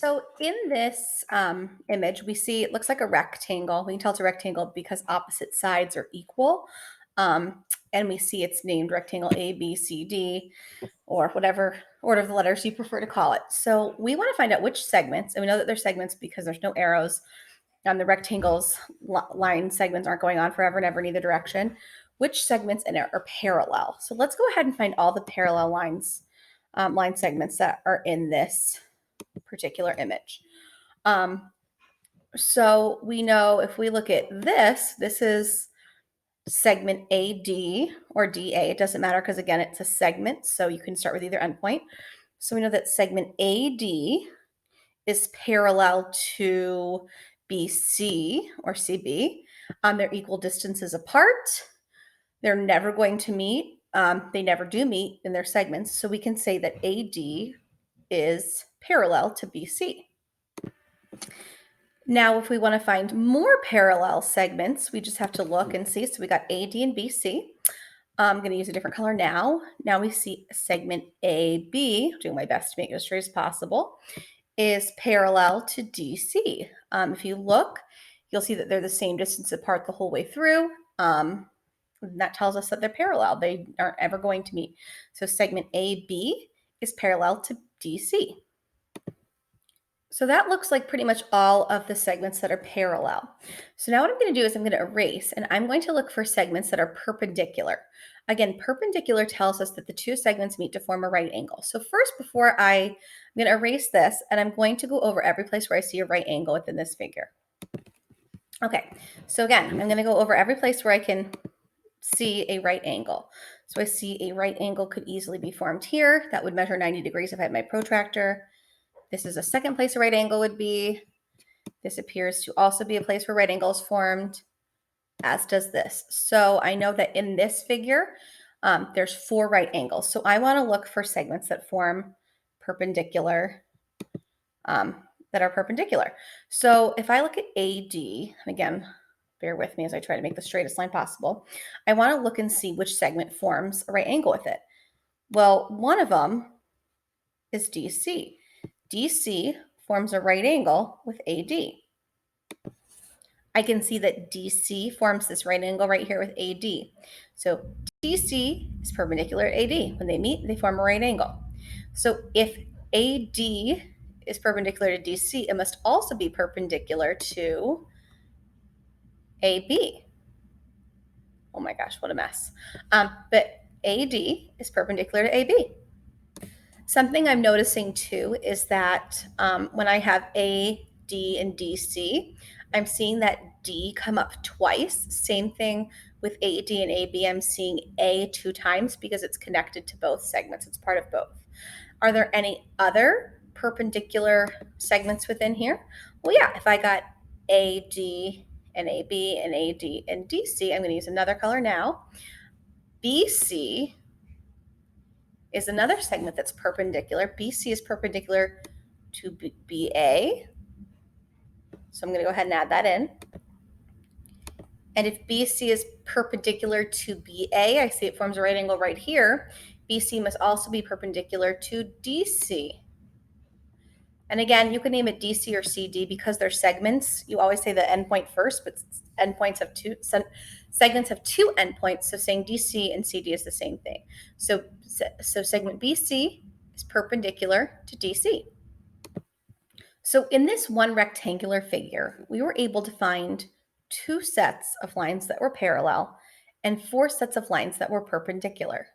So in this image, we see it looks like a rectangle. We can tell it's a rectangle because opposite sides are equal. Um, and we see it's named rectangle A, B, C, D, or whatever order of the letters you prefer to call it. So we want to find out which segments, and we know that they're segments because there's no arrows. The rectangles line segments aren't going on forever and ever in either direction. Which segments in it are parallel? So let's go ahead and find all the parallel lines, line segments that are in this particular image. So we know if we look at this is segment AD or DA. It doesn't matter because, again, it's a segment, so you can start with either endpoint. So we know that segment AD is parallel to BC or CB. They're equal distances apart. They're never going to meet. They never do meet in their segments. So we can say that AD is parallel to BC. Now, if we want to find more parallel segments, we just have to look and see. So we got AD and BC. I'm going to use a different color now. Now we see segment AB, doing my best to make it as straight as possible, is parallel to DC. If you look, you'll see that they're the same distance apart the whole way through. That tells us that they're parallel. They aren't ever going to meet. So segment AB is parallel to DC. So that looks like pretty much all of the segments that are parallel. So now what I'm going to do is I'm going to erase, and I'm going to look for segments that are perpendicular. Again, perpendicular tells us that the two segments meet to form a right angle. So first, I'm going to erase this, and I'm going to go over every place where I see a right angle within this figure. Okay, so again, I'm going to go over every place where I can see a right angle. So I see a right angle could easily be formed here. That would measure 90 degrees if I had my protractor. This is a second place a right angle would be. This appears to also be a place where right angles formed, as does this. So I know that in this figure, there's 4 right angles. So I want to look for segments that form perpendicular, that are perpendicular. So if I look at AD, and again, bear with me as I try to make the straightest line possible, I want to look and see which segment forms a right angle with it. Well, one of them is DC. DC forms a right angle with AD. I can see that DC forms this right angle right here with AD. So DC is perpendicular to AD. When they meet, they form a right angle. So if AD is perpendicular to DC, it must also be perpendicular to AB. Oh my gosh, what a mess. But AD is perpendicular to AB. Something I'm noticing too is that when I have A, D, and DC, I'm seeing that D come up twice. Same thing with AD and AB. I'm seeing A 2 times because it's connected to both segments. It's part of both. Are there any other perpendicular segments within here? Well, yeah, if I got AD and AB and AD and DC, I'm going to use another color now. BC is another segment that's perpendicular. BC is perpendicular to BA. So I'm going to go ahead and add that in. And if BC is perpendicular to BA, I see it forms a right angle right here. BC must also be perpendicular to DC. And again, you can name it DC or CD because they're segments. You always say the endpoint first, but endpoints have segments have 2 endpoints. So saying DC and CD is the same thing. So segment BC is perpendicular to DC. So in this one rectangular figure, we were able to find 2 sets of lines that were parallel and 4 sets of lines that were perpendicular.